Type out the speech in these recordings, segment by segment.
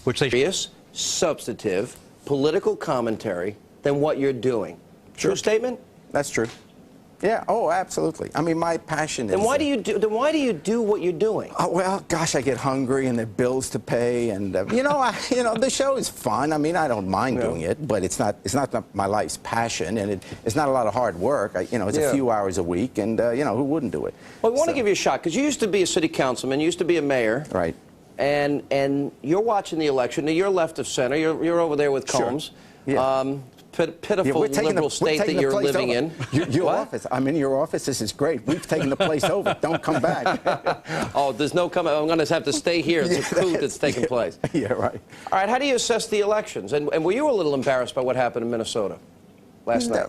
which they serious, substantive, political commentary than what you're doing. Sure. True statement? That's true. Yeah. Oh, absolutely. I mean, my passion is. Then why do you do what you're doing? Oh, well, gosh, I get hungry and there are bills to pay, and the show is fun. I mean, I don't mind doing it, but it's not my life's passion, and it's not a lot of hard work. It's a few hours a week, and who wouldn't do it? Well, we want to give you a shot because you used to be a city councilman, you used to be a mayor, right? And you're watching the election. Now, you're left of center. You're over there with Colmes. Sure. Yeah. Pitiful liberal state that you're living in. Your office. I'm in your office. This is great. We've taken the place over. Don't come back. Oh, there's no coming. I'm going to have to stay here. It's a coup that's taking place. Yeah, right. All right. How do you assess the elections? And were you a little embarrassed by what happened in Minnesota last night?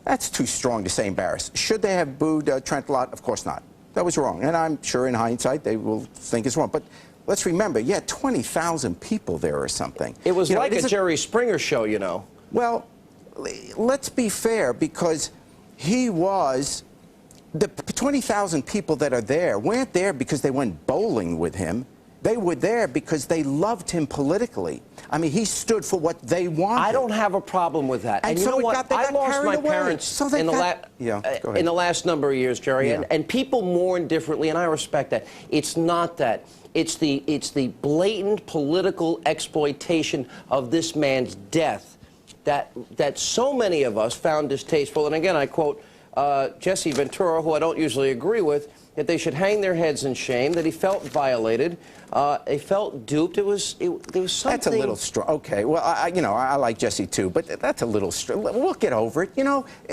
That's too strong to say embarrassed. Should they have booed Trent Lott? Of course not. That was wrong. And I'm sure in hindsight they will think it's wrong. But let's remember, 20,000 people there or something. It was like a Jerry Springer show, Well, let's be fair, because he was, the 20,000 people that are there weren't there because they went bowling with him. They were there because they loved him politically. I mean, he stood for what they wanted. I don't have a problem with that. And you know what? I lost my parents in the last number of years, Jerry, and people mourn differently, and I respect that. It's not that. It's the blatant political exploitation of this man's death that so many of us found distasteful. And again, I quote Jesse Ventura, who I don't usually agree with, that they should hang their heads in shame, that he felt violated, he felt duped. There was something. That's a little strong. Okay, well, I like Jesse too, but that's a little strong. We'll get over it.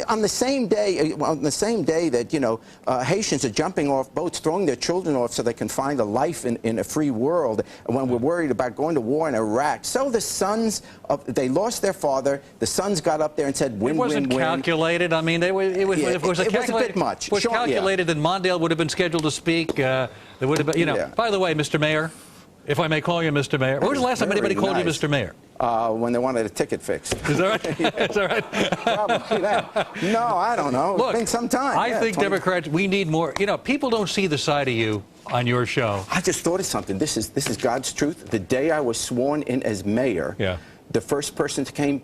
On the same day, that Haitians are jumping off boats, throwing their children off so they can find a life in a free world. When we're worried about going to war in Iraq, so the sons they lost their father. The sons got up there and said, "Win, It wasn't win, win." calculated. I mean, it was a bit much. It was calculated. Then Mondale would have been scheduled to speak. There would have been, By the way, Mr. Mayor, if I may call you Mr. Mayor. When was the last time anybody called you Mr. Mayor? When they wanted a ticket fixed. Is that right? Is that right? Probably that. No, I don't know. Look, it's been some time. I think Democrats, we need more. People don't see the side of you on your show. I just thought of something. This is God's truth. The day I was sworn in as mayor, the first person to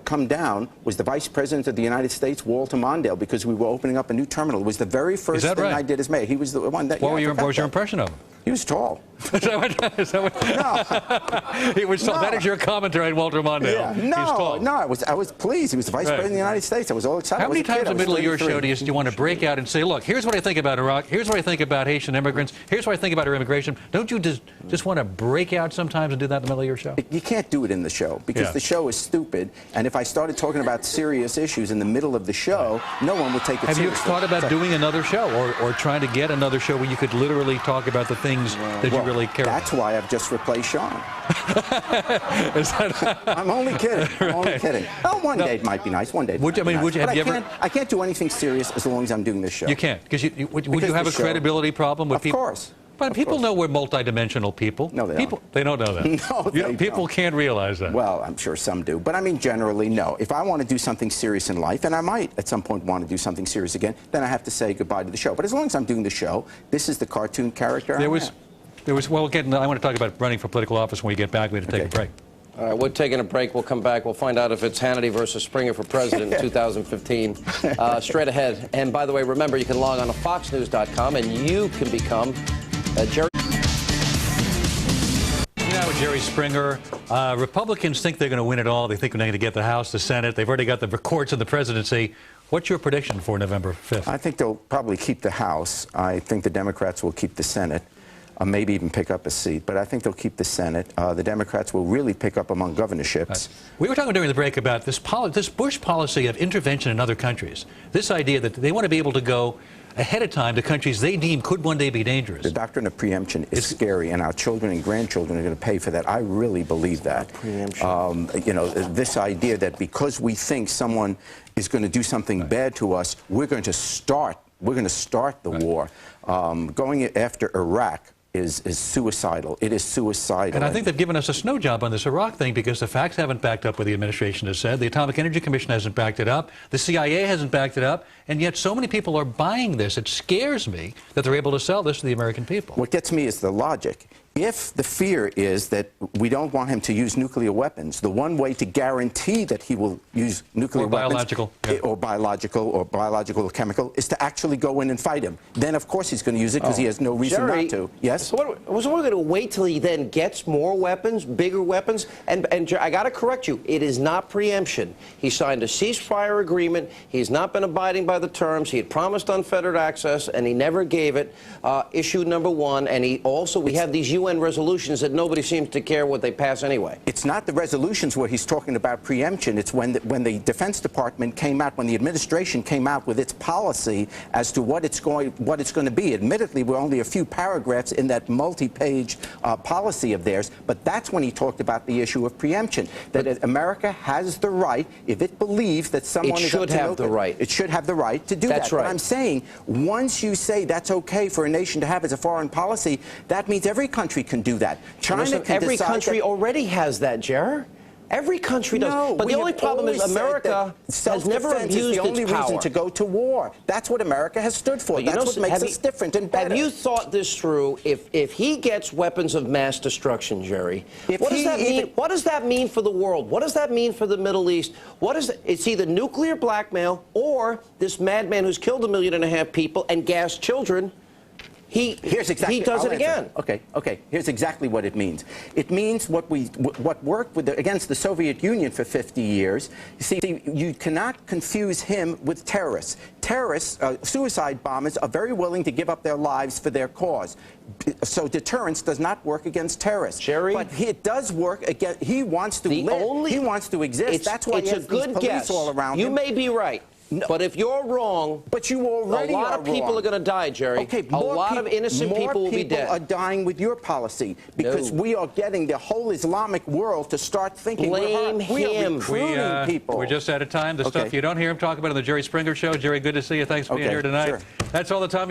come down was the Vice President of the United States, Walter Mondale, because we were opening up a new terminal. It was the very first thing I did as mayor. He was the one that. What was your impression of him? He was tall. Is that what? No. He was tall. That is your commentary on Walter Mondale. Yeah. No, I was pleased. He was the Vice President of the United States. I was all excited. How many times in the middle of your show do you want to break out and say, look, here's what I think about Iraq, here's what I think about Haitian immigrants, here's what I think about our immigration? Don't you just want to break out sometimes and do that in the middle of your show? You can't do it in the show because the show is stupid. And if I started talking about serious issues in the middle of the show, no one would take it seriously. Have you thought about doing another show or trying to get another show where you could literally talk about the things that you really care about? That's why I've just replaced Sean. I'm only kidding. I'm only kidding. Oh, one day it might be nice. One day. I can't do anything serious as long as I'm doing this show. You can't, because would you have a credibility problem with people? Of course. But people know we're multidimensional people. No, they don't. They don't know that. No, people can't realize that. Well, I'm sure some do. But I mean, generally, no. If I want to do something serious in life, and I might at some point want to do something serious again, then I have to say goodbye to the show. But as long as I'm doing the show, this is the cartoon character I am. Well, again, I want to talk about running for political office when we get back. We have to take a break. All right, we're taking a break. We'll come back. We'll find out if it's Hannity versus Springer for president in 2015. Straight ahead. And by the way, remember, you can log on to foxnews.com and you can become Jerry. Now, Jerry Springer, Republicans think they're going to win it all. They think they're going to get the House, the Senate. They've already got the courts and the presidency. What's your prediction for November 5th? I think they'll probably keep the House. I think the Democrats will keep the Senate. Maybe even pick up a seat, but I think they'll keep the Senate. The Democrats will really pick up among governorships. We were talking during the break about this Bush policy of intervention in other countries. This idea that they want to be able to go ahead of time to countries they deem could one day be dangerous. The doctrine of preemption is scary, and our children and grandchildren are going to pay for that. I really believe that. This idea that because we think someone is going to do something bad to us, we're going to start the war. Going after Iraq is suicidal. It is suicidal. And I think they've given us a snow job on this Iraq thing because the facts haven't backed up what the administration has said. The Atomic Energy Commission hasn't backed it up. The CIA hasn't backed it up. And yet so many people are buying this. It scares me that they're able to sell this to the American people. What gets me is the logic. If the fear is that we don't want him to use nuclear weapons, the one way to guarantee that he will use nuclear weapons or biological or chemical is to actually go in and fight him. Then, of course, he's going to use it because he has no reason not to. Yes? So we're going to wait till he then gets more weapons, bigger weapons? And I got to correct you. It is not preemption. He signed a ceasefire agreement. He's not been abiding by the terms. He had promised unfettered access, and he never gave it. Issue number one. And we have these UN resolutions that nobody seems to care what they pass anyway. It's not the resolutions where he's talking about preemption. It's when the Defense Department came out, when the administration came out with its policy as to what it's going to be. Admittedly, we're only a few paragraphs in that multi-page policy of theirs, but that's when he talked about the issue of preemption. That America has the right, if it believes that someone is up to no good, it should have the right to do that. That's right. But I'm saying, once you say that's okay for a nation to have as a foreign policy, that means every country can do that. Every country already has that, Jer. Every country does. No, but the only problem is America has never abused its power. Is the only reason to go to war. That's what America has stood for. That's what makes us different and better. Have you thought this through? If he gets weapons of mass destruction, Jerry, what does that mean? What does that mean for the world? What does that mean for the Middle East? It's either nuclear blackmail or this madman who's killed 1.5 million people and gassed children. He does it again. Okay. Here's exactly what it means. It means what worked against the Soviet Union for 50 years. You see, you cannot confuse him with terrorists. Terrorists, suicide bombers, are very willing to give up their lives for their cause. So deterrence does not work against terrorists. Jerry, but it does work against. He wants to live. He wants to exist. That's why he has these police all around him. You may be right. No. But if you're wrong, but you already a lot of people are going to die, Jerry. Okay, a lot of innocent people will be dead. More people are dying with your policy because we are getting the whole Islamic world to start thinking. Blame him. We are recruiting people. We're just out of time. The stuff you don't hear him talk about on the Jerry Springer Show. Jerry, good to see you. Thanks for being here tonight. Sure. That's all the time we have.